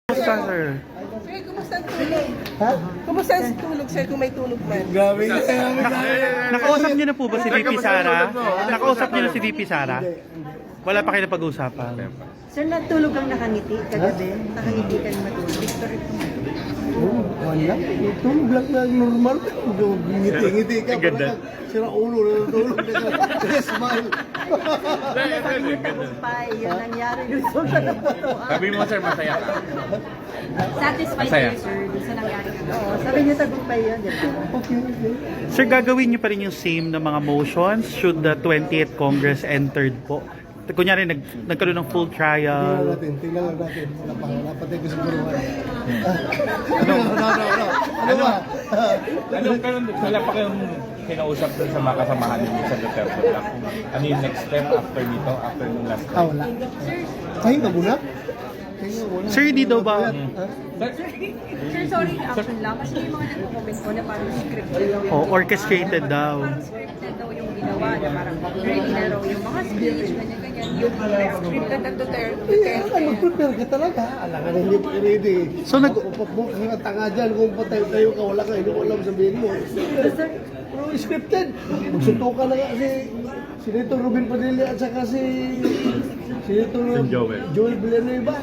Kumusta, sir? Sir, kumusta ang tulog? Ha? Kumusta ang tulog, sir, kung may tulog man? Grabe na Nakausap niyo na po ba si VP Sara? Nakausap niyo na si VP Sara? Wala pa kayo na pag-uusapan. Sir, natulog kang nakangiti kagabi? Nakangiti ka na matulog? Victory po. Wala. Ito, black na normal. Ngiti-ngiti ka. Parang sira ulo na natulog. Smile. Sabi niyo tagumpay, yung nangyari doon sa naputuhan. Sabi mo, sir, masaya ka. Satisfied Masaya. kayo, sir, dun sa nangyari ka. Oo, sabi niyo tagumpay yun, di ba? Okay. Sir, gagawin niyo pa rin yung same na mga motions should the 20th Congress entered po? Kunyari, nagkaroon ng full Tingnan trial. lang natin. Napatay ko siguro. Ano ba? Wala pa kayong kinausap dun sa mga kasamahan ninyo sa Duterte Black? Ano yung next step after dito, after nung last time? Wala. Pahinga muna. Pahinga muna. Sir, hindi daw ba- Ha? Sir, sorry, action lang. Kasi may mga nag-comment po na parang scripted daw. O, orchestrated daw. Parang scripted daw yung ginawa na parang ready na raw yung mga speech, ganyan-ganyan. Yung scripted ng Duterte. Mag-prepare ka talaga. Alangan hindi pa ready. So, Ang tanga dyan, kung patay tayo ka, wala ka, hindi mo alam sabihin mo. Pero scripted. Magsuntukan na nga si Senator Robin Padilla at saka si Senator Joel Villanueva.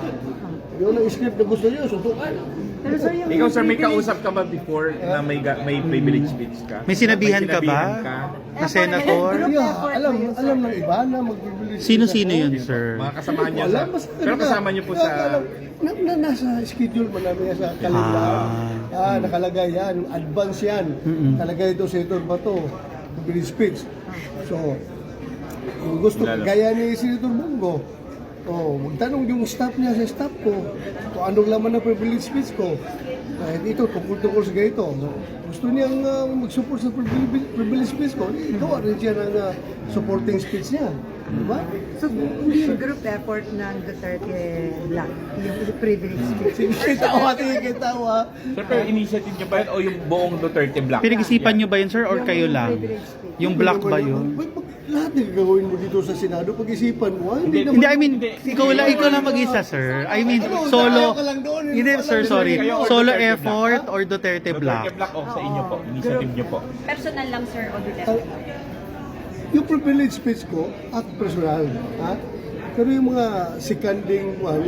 Yun ang script na gusto nyo, suntukan. Pero sir, yung Ikaw, sir, may kausap ka ba before na may privilege speech ka? May sinabihan ka ba? ka? Na senator? Yeah, alam ng iba na mag-release. Sino-sino yun, sir? Mga kasamahan niya Wala, sa... basta Pero kasama niyo po sa... Nasa schedule mo namin sa kalendar. Nakalagay yan, advance yan. Nakalagay ito sa ito ba ito? Release speech. So, kung gusto, gaya ni Senator Bongo, magtanong yung staff niya sa staff ko kung anong laman ng privilege speech ko. Kahit ito, tungkol sa ganito. Gusto niyang mag-support sa privilege speech ko, gawa rin siya ng supporting speech niya. Diba? So, hindi yung group effort ng Duterte Black, yung privilege speech. Kitawa. Sir, pero initiative niyo ba yun o yung buong Duterte Black? Pinag-isipan niyo ba yun, sir? Or kayo lang? Yung black ba yun? Lahat ng gagawin mo dito sa Senado, pag-isipan mo, hindi Hindi, I mean, ikaw lang mag-isa, sir. I mean, solo. Hindi, sir, sorry. Solo effort or Duterte Duterte Black? Black o sa inyo po? Initiative niyo po? Personal lang, sir, o Duterte. Yung privilege speech ko, at personal, ha? Pero yung mga seconding one,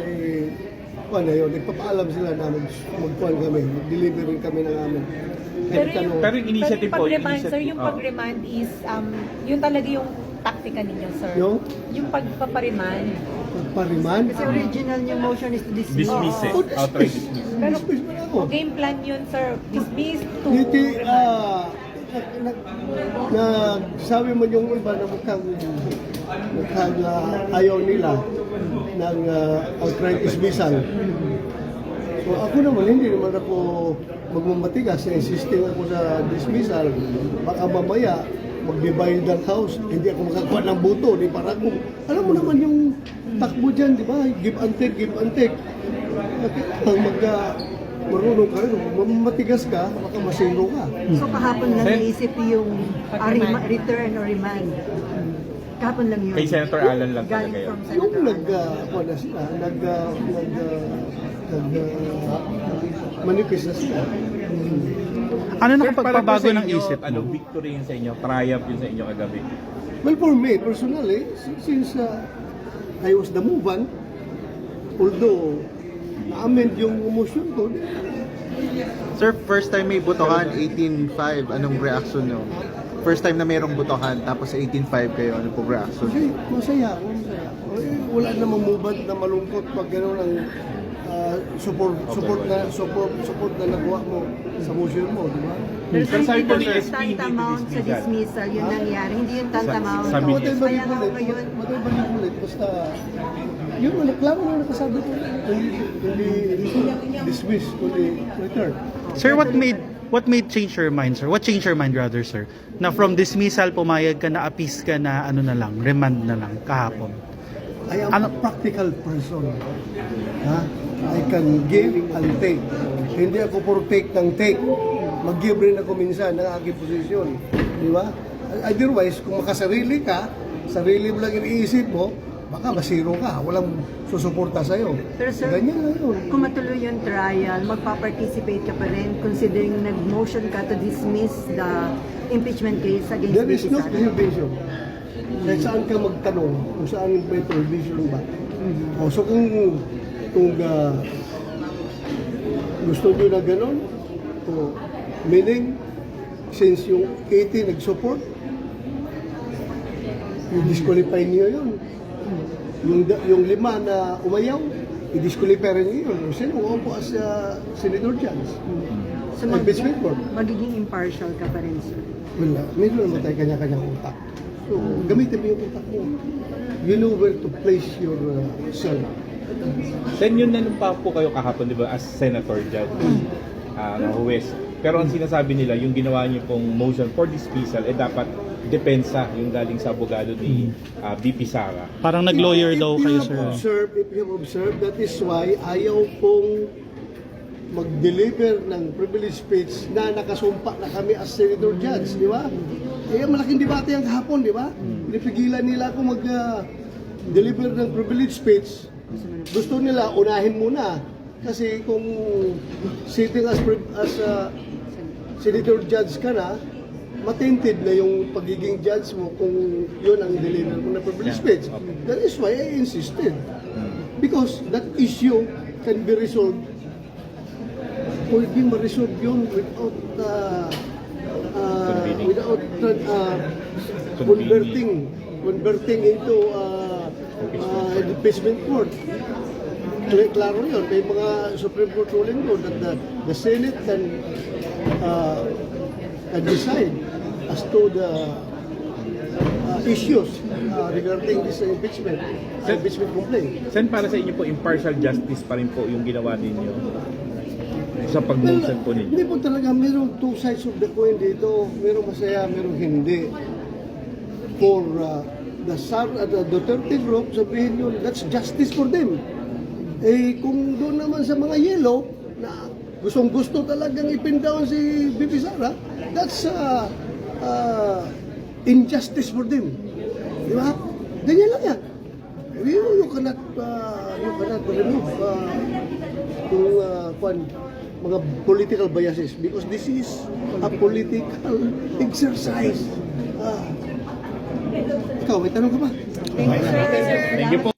na yun, nagpapaalam sila namin, magkuhan kami, mag-deliver rin kami ng amin. Pero yung initiative po, yung pag-remind, sir, initiative... yung pag-remind is, yun talaga yung taktika ninyo, sir. Yung pagpaparemind. pagpariman. Kasi original yung motion is to dismiss. Dismiss eh. Outright dismiss. Pero Dismiss mo na ako. game plan yun, sir. Dismiss to... Hindi, sabi mo yung iba na mukhang ayaw nila ng outright dismissal. So ako naman, hindi naman ako magmamatigas. Insisting ako sa dismissal. Baka mamaya, mag-divide ng house. Hindi ako makakuha ng buto. Di para kung, alam mo naman yung takbo dyan, di ba? Give and take, give and take. Ang marunong ka rin, kung mamatigas ka, baka masiro ka. So kahapon lang naisip yung return or remand. Kahapon lang yun. Kay Senator Alan lang Galing talaga yun. from Yung Senator Alan. manifest na sila. Ano Sir, nakapagpabago para po sa ng inyo, isip Ano, mo? victory yun sa inyo, triumph yun sa inyo kagabi. Well, for me, personally, since I was the move-on, although na-amend yung motion ko, Sir, first time may botohan, 18-5. Anong reaction nyo? First time na mayroong botohan, tapos 18-5 kayo. Ano po reaction? masaya ako. Wala namang move-on na malungkot pag gano'n ang support na nagawa mo sa motion mo, di ba? Pero Pero sabi hindi po ni yung SP, hindi tantamount sa dismissal. dismissal, yun nangyari. Hindi yung tantamount. Sabi niya. Kaya nga ako ngayon, Matay ulit, basta yun, klaro na nakasabi ko, hindi dismiss, kundi return. Sir, what made change your mind, sir? What changed your mind rather, sir? Na from dismissal, pumayag ka na, appease ka na, ano na lang, remand na lang, kahapon. I am a practical person. Ha? I can give and take. Hindi ako for take ng take. Mag-give rin ako minsan ng aking posisyon. Di ba? Otherwise, kung makasarili ka, sarili mo lang iniisip mo, baka masiro ka, walang susuporta sa'yo. Pero sir, Ganyan lang yun. kung matuloy yung trial, magpa-participate ka pa rin considering nag-motion ka to dismiss the impeachment case against There is VP no Sara. prohibition. Kahit saan ka magtanong kung saan may prohibition ba. O, so kung gusto nyo na gano'n, o, meaning, since yung 80 nag-support, i-disqualify niyo yun. Yung 5 na umayaw, i-disqualify rin niyo yun. Sino upo as Senator Jans? So Impeachment court. magiging impartial ka pa rin, sir. Wala. Meron naman tayo kanya-kanyang utak. So, gamitin mo yung utak mo. You know where to place yourself. Then yun na nung pa po kayo kahapon, di ba, as Senator Judge, Huwes. Pero ang sinasabi nila, yung ginawa niyo pong motion for dismissal, dapat depensa yung galing sa abogado ni VP Sara. Parang nag-lawyer daw kayo, sir. If you have observed, that is why ayaw pong mag-deliver ng privilege speech na nakasumpa na kami as Senator Judge, di ba? Eh, malaking debate ang kahapon, di ba? Pinipigilan nila ako mag-deliver ng privilege speech. Gusto nila, unahin muna. Kasi kung sitting as Senator Judge ka na, matinted na yung pagiging judge mo kung yun ang deliver mo na privilege speech. That is why I insisted. Because that issue can be resolved. Pwede ma-resolve yun without converting into impeachment court. Klaro yun. May mga Supreme Court ruling doon that the Senate can decide as to the issues regarding this impeachment complaint. Sen, para sa inyo po, impartial justice pa rin po yung ginawa ninyo sa pag-motion po ninyo? Hindi po talaga, mayroong two sides of the coin dito. Mayroong masaya, mayroong hindi. For the Duterte group, sabihin yun, that's justice for them. Eh, kung doon naman sa mga yellow, na gustong-gusto talagang ipin-down si VP Sara, that's injustice for them. Di ba? Ganyan lang yan. You cannot remove mga political biases because this is a political exercise. Ikaw, may tanong ka ba? Thank you, sir. Thank you po.